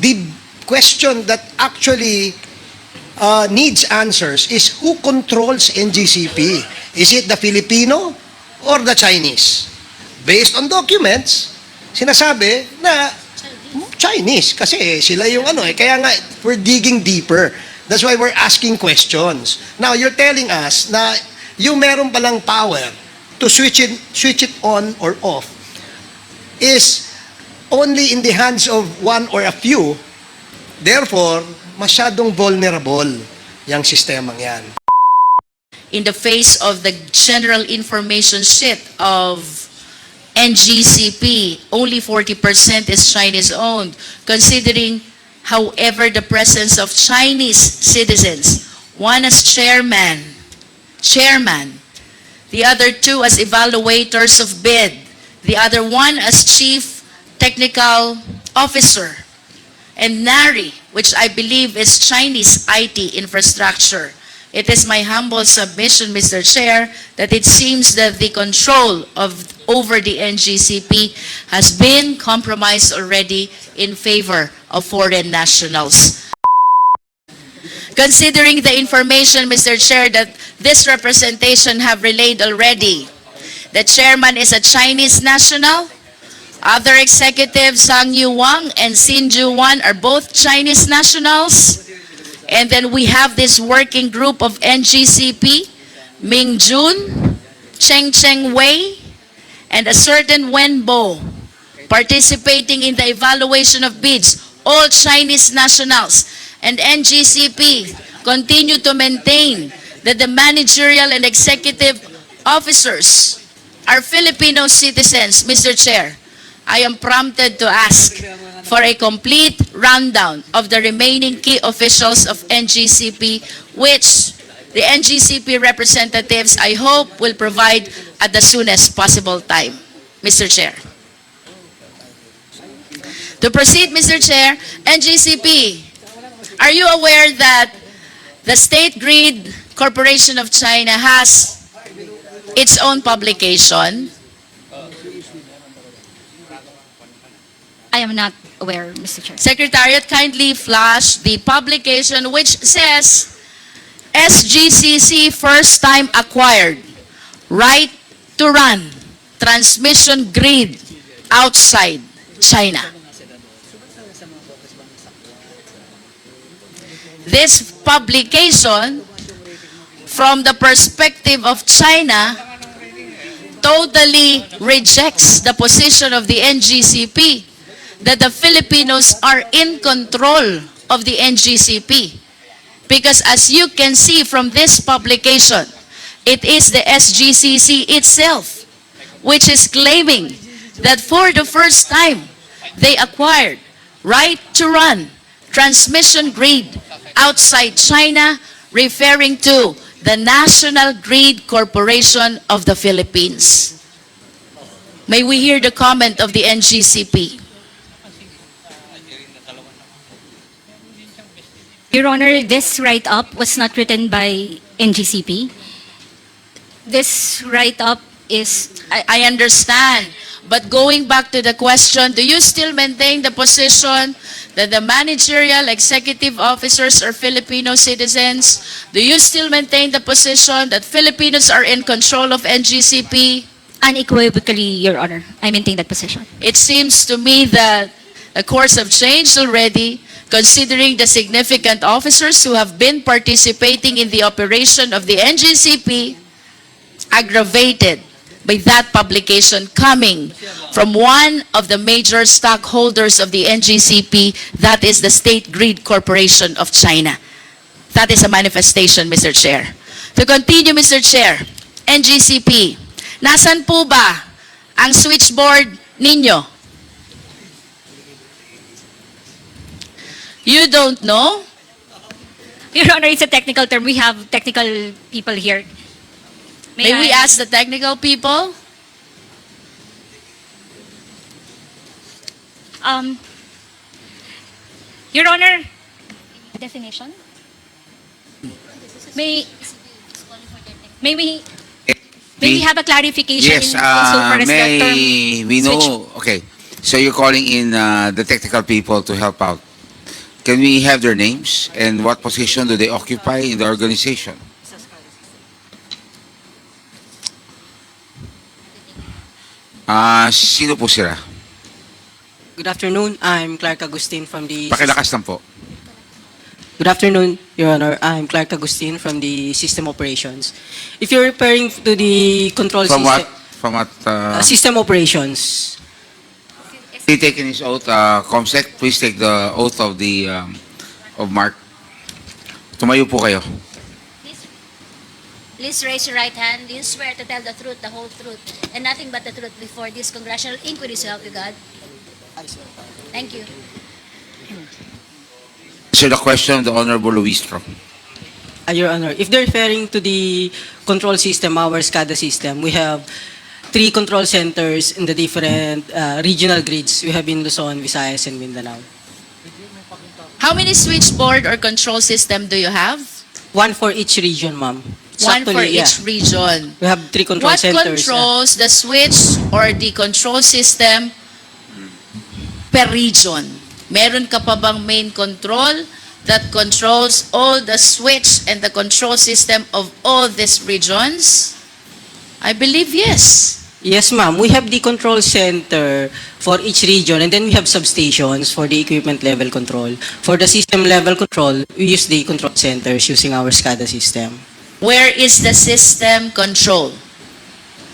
the question that actually needs answers is who controls NGCP? Is it the Filipino or the Chinese? Based on documents, sinasabi na Chinese kasi sila yung ano eh. Kaya nga, we're digging deeper. That's why we're asking questions. Now, you're telling us na yung meron palang power to switch it on or off is only in the hands of one or a few. Therefore, masyadong vulnerable yung sistemang yan. In the face of the general information sheet of NGCP, only 40% is Chinese-owned, considering, however, the presence of Chinese citizens, one as chairman, the other two as evaluators of bid, the other one as chief technical officer, and NARI, which I believe is Chinese IT infrastructure. It is my humble submission, Mr. Chair, that it seems that the control over the NGCP has been compromised already in favor of foreign nationals. Considering the information, Mr. Chair, that this representation have relayed already, the chairman is a Chinese national. Other executives, Sang Yu Wang and Xin Ju Wan, are both Chinese nationals. And then we have this working group of NGCP, Ming Jun, Cheng Wei, and a certain Wen Bo, participating in the evaluation of bids, all Chinese nationals. And NGCP continue to maintain that the managerial and executive officers are Filipino citizens. Mr. Chair, I am prompted to ask for a complete rundown of the remaining key officials of NGCP, which the NGCP representatives, I hope, will provide at the soonest possible time. Mr. Chair. To proceed, Mr. Chair, NGCP, are you aware that the State Grid Corporation of China has its own publication? I am not aware, Mr. Chair. Secretariat, kindly flash the publication which says SGCC first time acquired right to run transmission grid outside China. This publication, from the perspective of China, totally rejects the position of the NGCP that the Filipinos are in control of the NGCP. Because as you can see from this publication, it is the SGCC itself which is claiming that for the first time, they acquired right to run transmission grid outside China, referring to the National Grid Corporation of the Philippines. May we hear the comment of the NGCP? Your Honor, this write-up was not written by NGCP. This write-up is... I understand. But going back to the question, do you still maintain the position that the managerial executive officers are Filipino citizens? Do you still maintain the position that Filipinos are in control of NGCP? Unequivocally, Your Honor, I maintain that position. It seems to me that a course have changed already, considering the significant officers who have been participating in the operation of the NGCP, aggravated by that publication coming from one of the major stockholders of the NGCP, that is the State Grid Corporation of China. That is a manifestation, Mr. Chair. To continue, Mr. Chair, NGCP, nasan po ba ang switchboard ninyo? You don't know? Your Honor, it's a technical term. We have technical people here. May we ask the technical people? Your Honor, definition? May we have a clarification Yes, in so far as that term we know, switch? okay. So you're calling in the technical people to help out Can we have their names and what position do they occupy in the organization? Sino po sila? Good afternoon. I'm Clark Agustin from the. Pakilakas lang po. Good afternoon, Your Honor. I'm Clark Agustin from the System Operations. If you're referring to the control From system, what? From what? System Operations. He taken his oath, Comsec, please take the oath of the of Mark. Tumayo po kayo. Please raise your right hand. Do you swear to tell the truth, the whole truth, and nothing but the truth before this congressional inquiry, so help you God? Thank you. Answer the question of the Honorable Luistro. Your Honor, if they're referring to the control system, our SCADA system, we have 3 control centers in the different regional grids. We have in Luzon, Visayas, and Mindanao. How many switchboard or control system do you have? 1 for each region, ma'am. One for Actually, each region. We have 3 control What centers. controls the switch or the control system per region? Meron ka pa bang main control that controls all the switch and the control system of all these regions? I believe yes. Yes, ma'am. We have the control center for each region, and then we have substations for the equipment level control. For the system level control, we use the control centers using our SCADA system. Where is the system control?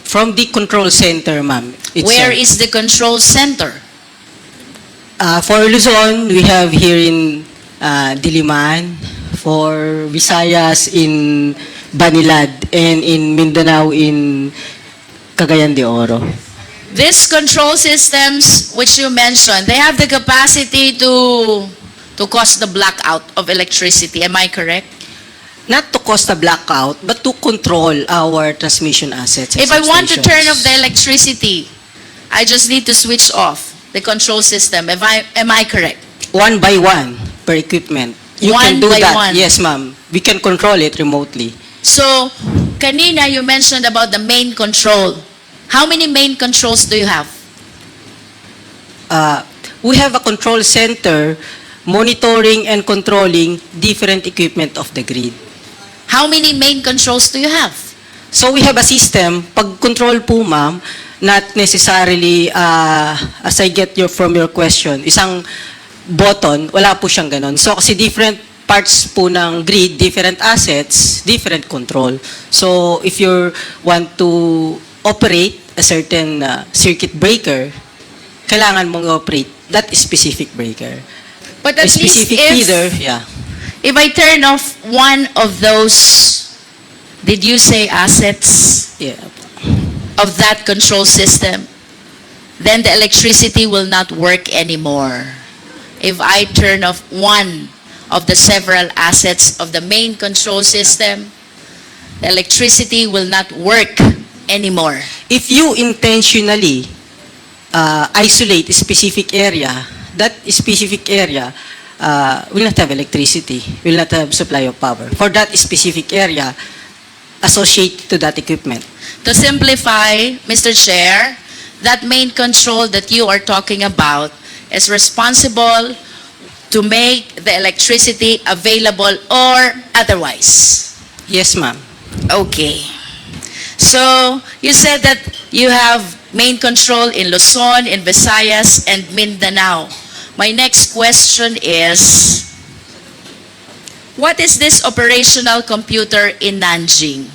From the control center, ma'am. Where is the control center? For Luzon, we have here in Diliman. For Visayas, in Banilad. And in Mindanao, in Cagayan de Oro. These control systems which you mentioned, they have the capacity to cause the blackout of electricity. Am I correct? Not to cause a blackout, but to control our transmission assets. and If I want to substations. turn off the electricity, I just need to switch off the control system. Am I correct? 1 by 1 per equipment. You One can do by that. one. Yes, ma'am. We can control it remotely. So, kanina you mentioned about the main control. How many main controls do you have? We have a control center monitoring and controlling different equipment of the grid. How many main controls do you have? So we have a system, pag control po ma'am, not necessarily, as I get from your question, isang button, wala po siyang ganon. So kasi different parts po ng grid, different assets, different control. So if you want to operate a certain circuit breaker, kailangan mong operate that specific breaker. But A at least specific feeder, yeah. if I turn off one of those, did you say assets Yeah. of that control system, then the electricity will not work anymore. If I turn off one of the several assets of the main control system, the electricity will not work anymore. If you intentionally isolate a specific area, that specific area will not have electricity, will not have supply of power for that specific area associated to that equipment. To simplify, Mr. Chair, that main control that you are talking about is responsible to make the electricity available or otherwise. Yes, ma'am. Okay. So, you said that you have main control in Luzon, in Visayas, and Mindanao. My next question is, what is this operational computer in Nanjing?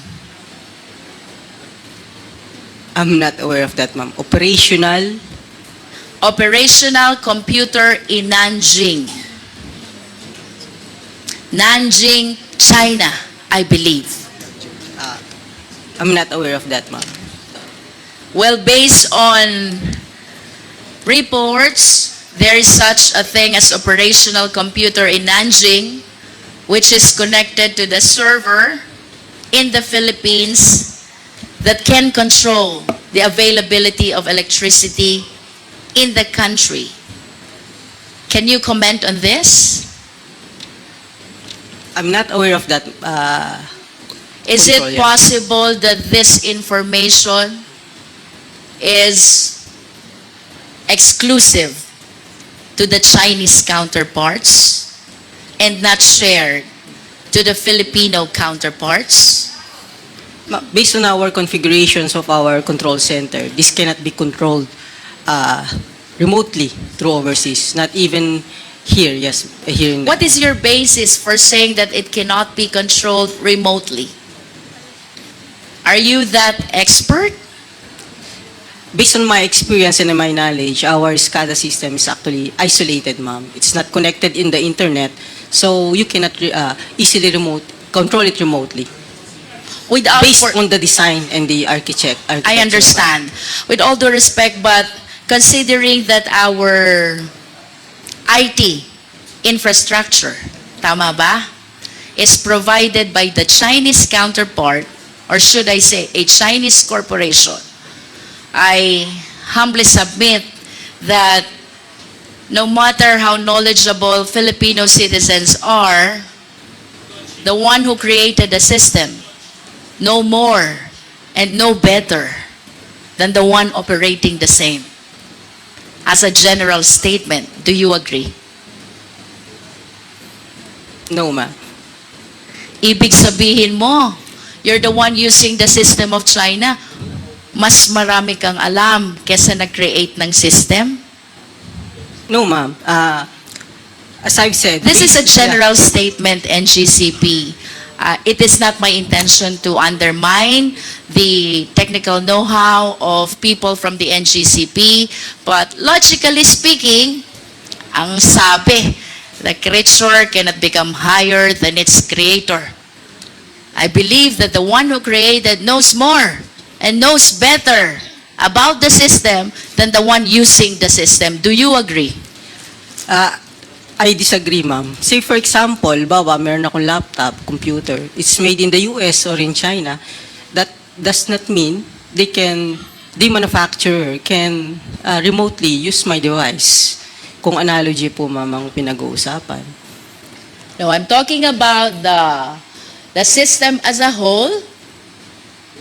I'm not aware of that, ma'am. Operational. Operational computer in Nanjing. Nanjing, China, I believe. I'm not aware of that, ma'am. Well, based on reports, there is such a thing as operational computer in Nanjing, which is connected to the server in the Philippines that can control the availability of electricity in the country. Can you comment on this? I'm not aware of that. Is Control, it yeah. possible that this information is exclusive to the Chinese counterparts? and not shared to the Filipino counterparts? Based on our configurations of our control center, this cannot be controlled remotely through overseas, not even here, yes, here in What is your basis for saying that it cannot be controlled remotely? Are you that expert? Based on my experience and my knowledge, our SCADA system is actually isolated, ma'am. It's not connected in the internet, so you cannot easily control it remotely. Without Based for- on the design and the architecture. I understand. With all due respect, but considering that our IT infrastructure, tama ba, is provided by the Chinese counterpart, or should I say, a Chinese corporation, I humbly submit that no matter how knowledgeable Filipino citizens are, the one who created the system no more and no better than the one operating the same. As a general statement, do you agree? No, ma'am. Ibig sabihin mo, you're the one using the system of China, mas marami kang alam kesa nag-create ng system? No, ma'am. As I've said, This is a general statement, NGCP. It is not my intention to undermine the technical know-how of people from the NGCP, but logically speaking, ang sabi, the creature cannot become higher than its creator. I believe that the one who created knows more and knows better about the system than the one using the system. Do you agree? I disagree, ma'am. Say for example, bawa, meron akong laptop, computer. It's made in the US or in China. That does not mean the manufacturer can remotely use my device. Kung analogy po, ma'am, ang pinag-uusapan. No, I'm talking about the system as a whole,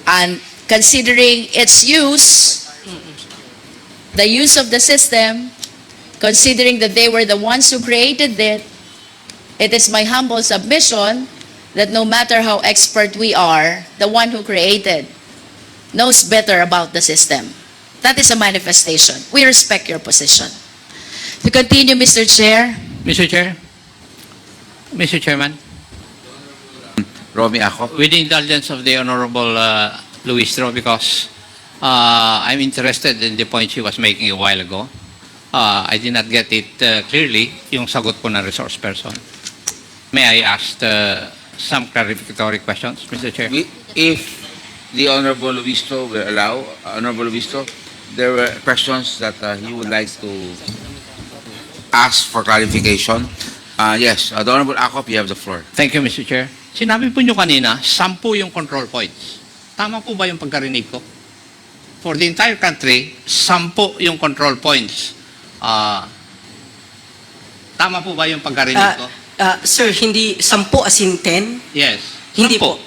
and considering its use, the use of the system, considering that they were the ones who created it, it is my humble submission that no matter how expert we are, the one who created knows better about the system. That is a manifestation. We respect your position. To continue, Mr. Chair. Mr. Chair, Mr. Chairman, Romy Acop. with the indulgence of the Honorable Luistro, because I'm interested in the point she was making a while ago. I did not get it clearly, yung sagot po ng resource person. May I ask some clarificatory questions, Mr. Chair? If the Honorable Luistro will allow, Honorable Luistro, there were questions that he would like to ask for clarification. Yes, the Honorable Acop, you have the floor. Thank you, Mr. Chair. Sinabi po nyo kanina, 10 yung control points. Tama po ba yung pagkarinig ko? For the entire country, 10 yung control points. Tama po ba yung pagkarinig ko? Sir, hindi 10 as in 10? Yes. Hindi 10. po.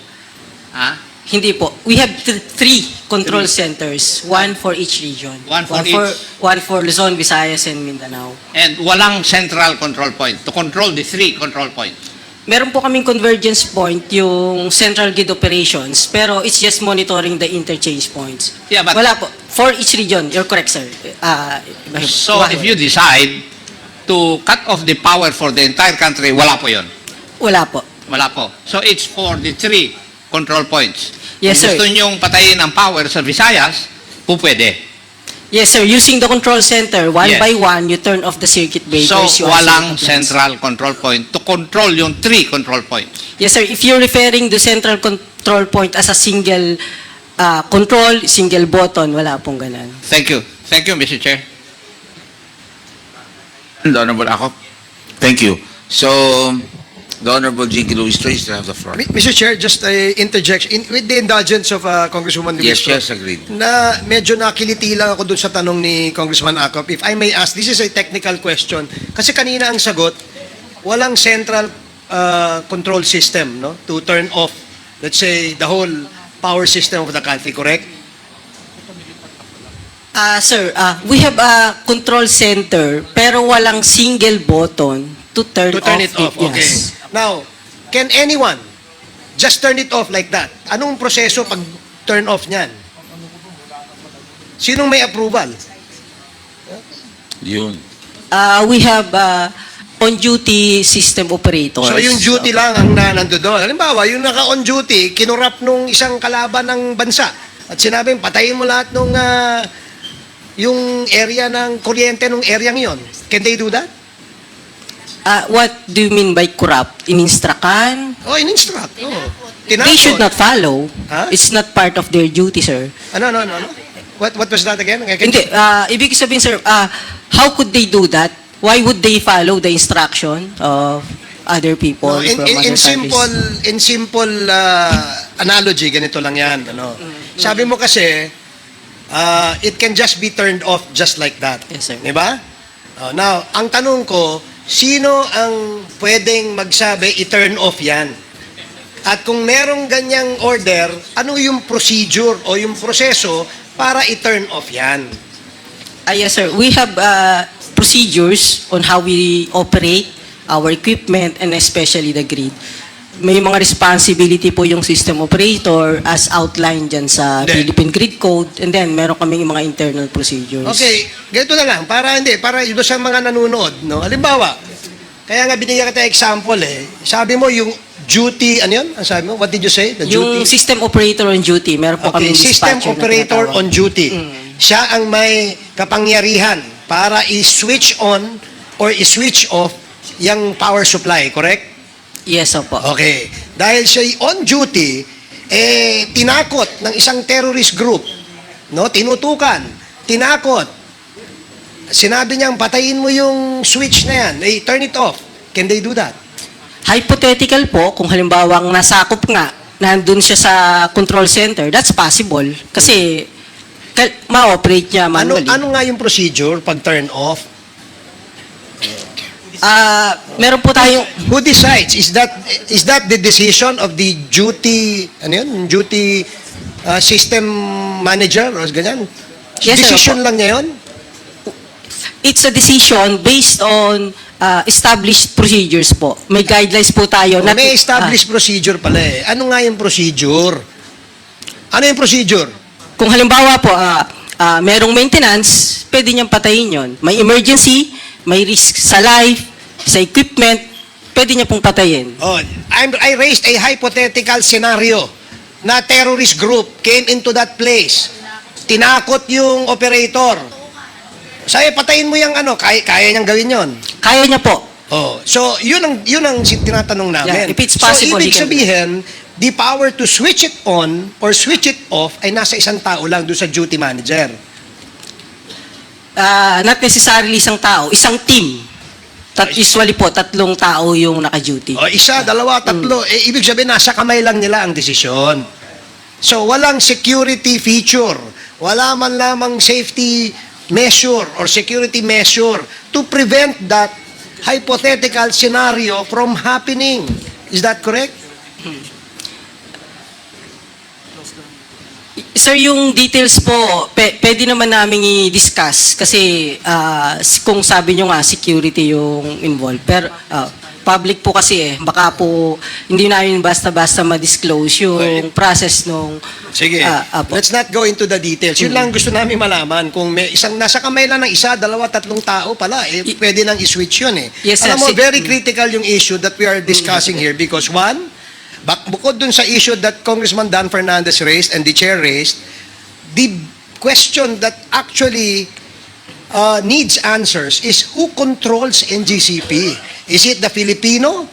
Hindi po. We have three control centers, one for each region. One for each. One for Luzon, Visayas, and Mindanao. And walang central control point to control the 3 control points. Meron po kaming convergence point, yung central grid operations, pero it's just monitoring the interchange points. Yeah, but Wala po. For each region, you're correct, sir. so if you decide to cut off the power for the entire country, wala po yun. Wala po. Wala po. So it's for the 3 control points. Yes, Kung sir. gusto nyong patayin ang power sa Visayas, po pwede. Yes, sir. Using the control center, one Yes. by one, you turn off the circuit breakers. So you walang isolate the plants. central control point to control yung 3 control points. Yes, sir. If you're referring to central control point as a single control, single button, wala pong ganun. Thank you. Thank you, Mr. Chair. The Honorable Acop. Thank you. So, the Honorable Jinky Luistro, you still have the floor. Mr. Chair, just a interjection. With the indulgence of Congresswoman Yes, Luistro, yes, agreed. na medyo nakiliti lang ako dun sa tanong ni Congressman Acop. If I may ask, this is a technical question. Kasi kanina ang sagot, walang central control system, no, to turn off, let's say, the whole power system of the country, correct? Sir, we have a control center pero walang single button to turn, To turn it off, okay. Yes. Now, can anyone just turn it off like that? Anong proseso pag turn off niyan? Sinong may approval? Yun. We have on-duty system operators. So yung duty lang ang nandoon. Halimbawa, yung naka-on duty, kinurap nung isang kalaban ng bansa at sinabing patayin mo lahat nung yung area ng kuryente nung area yon. Can they do that? What do you mean by corrupt? In-instructan? Oh, in-instruct. Oh. They should not follow. Huh? It's not part of their duty, sir. Ano. What was that again? Hindi, ibig sabihin, sir, how could they do that? Why would they follow the instruction of other people No, from other countries? in simple analogy, ganito lang yan. Ano? Sabi mo kasi, it can just be turned off just like that. Yes, sir. Di ba? Now, ang tanong ko, sino ang pwedeng magsabi, i-turn off yan? At kung merong ganyang order, ano yung procedure o yung proseso para i-turn off yan? Yes, sir. We have procedures on how we operate our equipment and especially the grid. May mga responsibility po yung system operator as outlined dyan sa Hindi. Philippine Grid Code, and then meron kaming mga internal procedures. Okay, ganito na lang, para iba sa mga nanonood, no? Halimbawa, kaya nga binigyan kita example sabi mo yung duty, ano yun? Ang sabi mo? What did you say? The Yung duty? system operator on duty, meron po Okay, kaming system dispatcher na operator tinatawag. on duty. Siya ang may kapangyarihan para i-switch on or i-switch off yung power supply, correct? Yes, opo. Okay. Dahil siya on duty, tinakot ng isang terrorist group, no? Tinutukan, tinakot. Sinabi niyang patayin mo yung switch na yan, turn it off. Can they do that? Hypothetical po, kung halimbawang nasakop nga, nandun siya sa control center, that's possible. Kasi ma-operate niya manually. Ano nga yung procedure pag turn off? Meron po tayong... Who decides? Is that the decision of the duty, ano yun? Duty system manager or ganyan? Yes, sir, Decision opo. lang niya yun? It's a decision based on established procedures po. May guidelines po tayo. May established procedure pala Ano nga yung procedure? Ano yung procedure? Kung halimbawa po, merong maintenance, pwede niyang patayin yon. May emergency, may risk sa life, sa equipment, pwede niya pong patayin. Oh, I raised a hypothetical scenario na terrorist group came into that place. Tinakot yung operator. Sabi, patayin mo yung kaya niyang gawin yon. Kaya niya po. Oh, so yun ang tinatanong namin. Yeah, if it's possible, so ibig he can- sabihin, the power to switch it on or switch it off ay nasa isang tao lang doon sa duty manager. Not necessarily isang tao, isang team. Usually po, 3 tao yung naka-duty. O isa, dalawa, tatlo, ibig sabihin nasa kamay lang nila ang desisyon. So walang security feature, wala man lamang safety measure or security measure to prevent that hypothetical scenario from happening. Is that correct? Sir, yung details po, pwede naman namin i-discuss kasi kung sabi nyo nga, security yung involved. Pero public po kasi baka po hindi namin basta-basta ma-disclose yung process nung... Sige, Apo. let's not go into the details. Yun lang gusto namin malaman. Kung may isang nasa kamay lang ng isa, dalawa, tatlong tao pala, pwede nang i-switch yun Yes, sir. Alam mo, very critical yung issue that we are discussing here because one, bukod dun sa issue that Congressman Dan Fernandez raised and the chair raised, the question that actually needs answers is who controls NGCP? Is it the Filipino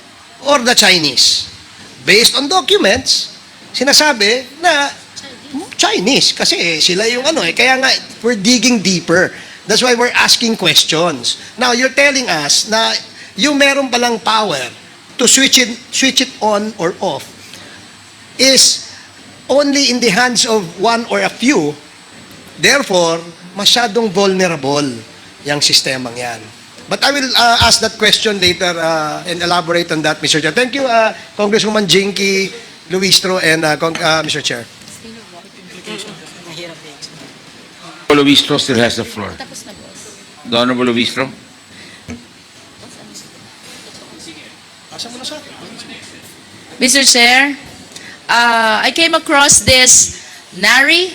or the Chinese? Based on documents, sinasabi na Chinese kasi sila yung kaya nga we're digging deeper. That's why we're asking questions. Now you're telling us na yung meron palang power to switch it on or off is only in the hands of one or a few. Therefore, masyadong vulnerable yung sistemang yan. But I will ask that question later and elaborate on that, Mr. Chair. Thank you, Congresswoman Jinky, Luistro, and Mr. Chair. Luistro still has the floor. Tapos na, boss. The Honorable Luistro. Mr. Chair, I came across this NARI,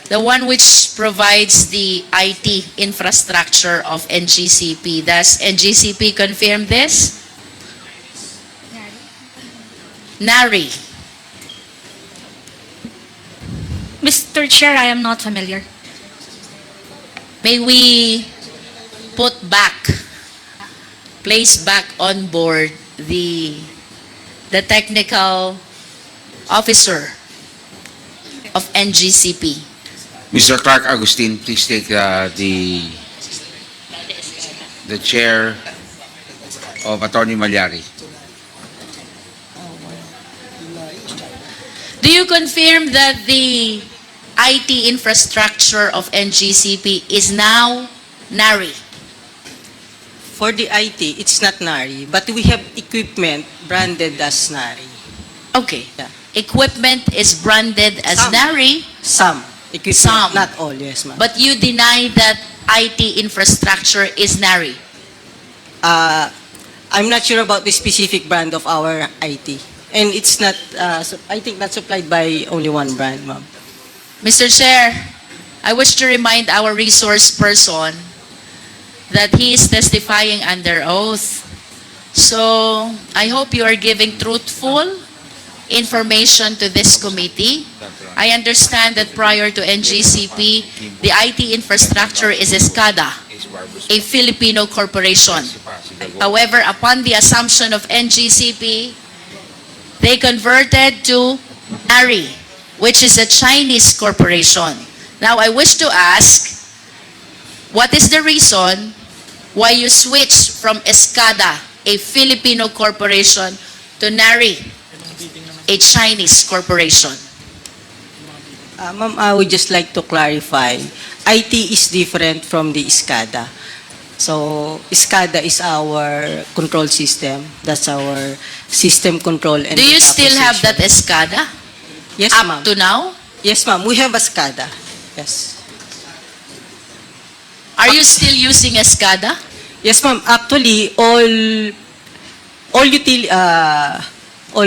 the one which provides the IT infrastructure of NGCP. Does NGCP confirm this? NARI. Mr. Chair, I am not familiar. May we place back on board the technical officer of NGCP. Mr. Clark Agustin, please take the chair of Attorney Malyari. Do you confirm that the IT infrastructure of NGCP is now NARI? For the IT, it's not NARI, but we have equipment branded as NARI. Okay. Yeah. Equipment is branded as Some. NARI, Some equipment, Some. not all, yes, ma'am. but you deny that IT infrastructure is NARI. I'm not sure about the specific brand of our IT. And it's not, I think not supplied by only one brand, ma'am. Mr. Chair, I wish to remind our resource person that he is testifying under oath. So I hope you are giving truthful information to this committee. I understand that prior to NGCP, the IT infrastructure is ESCADA, a Filipino corporation. However, upon the assumption of NGCP, they converted to NARI, which is a Chinese corporation. Now, I wish to ask, what is the reason why you switched from ESCADA, a Filipino corporation, to NARI, a Chinese corporation? Ma'am, I would just like to clarify. IT is different from the ESCADA. So, ESCADA is our control system. That's our system control and Do you data still have that acquisition. ESCADA Yes, up ma'am. to now? Yes, ma'am. We have a SCADA. Yes. Are you still using ESCADA? Yes, ma'am. Actually, all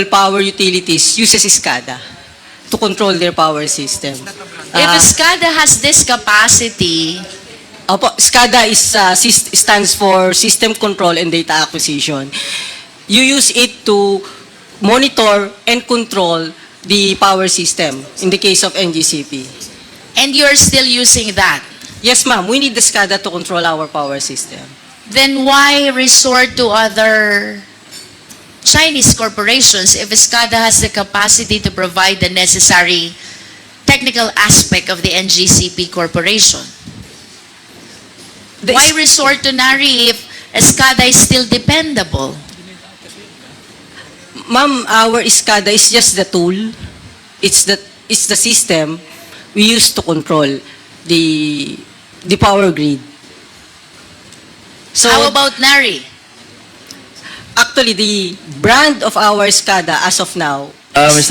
power utilities uses SCADA to control their power system. If ESCADA has this capacity, SCADA stands for System Control and Data Acquisition. You use it to monitor and control the power system in the case of NGCP. and you're still using that, Yes, ma'am. We need the SCADA to control our power system. then why resort to other Chinese corporations if ESCADA has the capacity to provide the necessary technical aspect of the NGCP corporation? The Why resort to NARI if ESCADA is still dependable? Ma'am, our SCADA is just the tool. It's the system we use to control the power grid. So How about NARI? actually the brand of our SCADA as of now is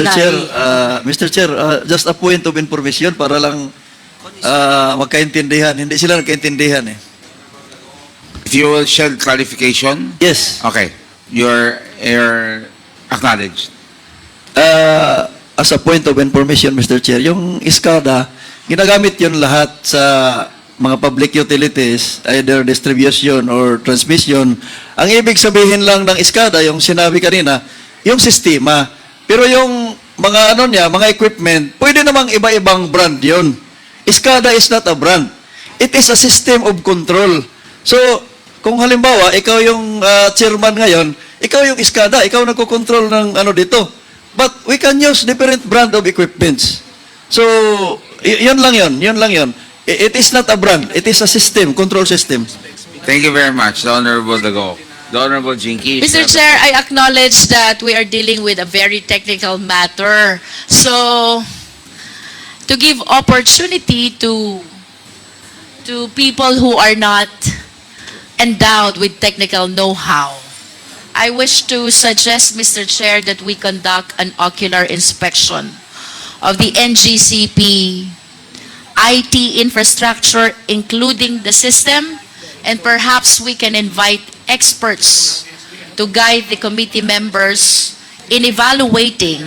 Mr. Chair, just a point of information para lang magkaintindihan. Hindi sila nagkaintindihan eh. If you will share clarification, Yes. okay, you're acknowledged. As a point of information, Mr. Chair, yung SCADA, ginagamit yun lahat sa mga public utilities, either distribution or transmission. Ang ibig sabihin lang ng SCADA, yung sinabi kanina, yung sistema. Pero yung mga mga equipment, pwede namang iba-ibang brand yun. SCADA is not a brand. It is a system of control. So, kung halimbawa, ikaw yung chairman ngayon, ikaw yung SCADA, ikaw nagko-control ng dito. But we can use different brand of equipments. So, yun lang yun. It is not a brand. It is a system, control system. Thank you very much, the Honorable Dago. The Honorable Jinky. Mr. Chair, I acknowledge that we are dealing with a very technical matter. So, to give opportunity to people who are not endowed with technical know-how, I wish to suggest, Mr. Chair, that we conduct an ocular inspection of the NGCP IT infrastructure, including the system, and perhaps we can invite experts to guide the committee members in evaluating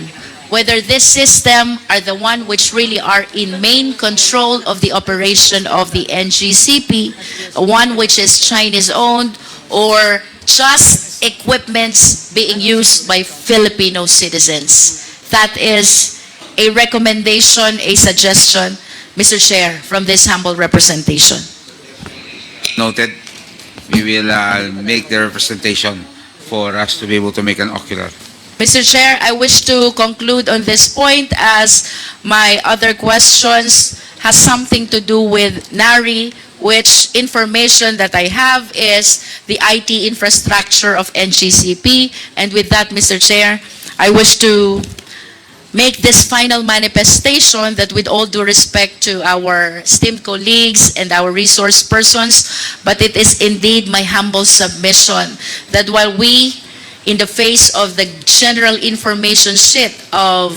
whether this system are the one which really are in main control of the operation of the NGCP, one which is Chinese-owned, or just equipments being used by Filipino citizens. That is a recommendation, a suggestion, Mr. Chair, from this humble representation. Noted. We will make the representation for us to be able to make an ocular. Mr. Chair, I wish to conclude on this point as my other questions has something to do with NARI, which information that I have is the IT infrastructure of NGCP. And with that, Mr. Chair, I wish to make this final manifestation that with all due respect to our esteemed colleagues and our resource persons, but it is indeed my humble submission that while we, in the face of the general information sheet of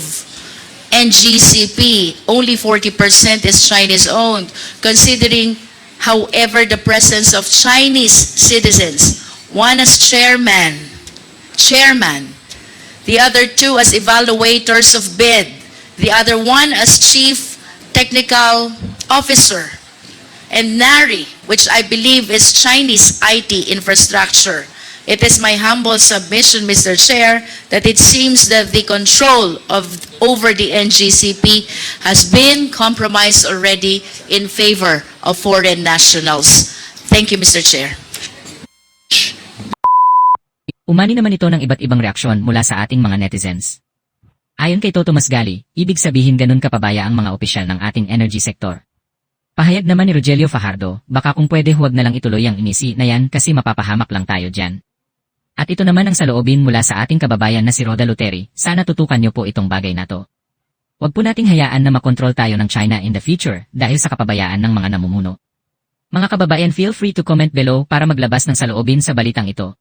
NGCP, only 40% is Chinese-owned, considering, however, the presence of Chinese citizens, one as chairman, the other two as evaluators of bid, the other one as chief technical officer, and NARI, which I believe is Chinese IT infrastructure. It is my humble submission, Mr. Chair, that it seems that the control over the NGCP has been compromised already in favor of foreign nationals. Thank you, Mr. Chair. Umani naman ito ng iba't ibang reaksyon mula sa ating mga netizens. Ayon kay Toto Masgali, ibig sabihin ganun kapabaya ang mga opisyal ng ating energy sector. Pahayag naman ni Rogelio Fajardo, baka kung pwede huwag na lang ituloy ang inisi na yan kasi mapapahamak lang tayo dyan. At ito naman ang saloobin mula sa ating kababayan na si Roda Luteri, sana tutukan niyo po itong bagay na to. Huwag po nating hayaan na makontrol tayo ng China in the future dahil sa kapabayaan ng mga namumuno. Mga kababayan, feel free to comment below para maglabas ng saloobin sa balitang ito.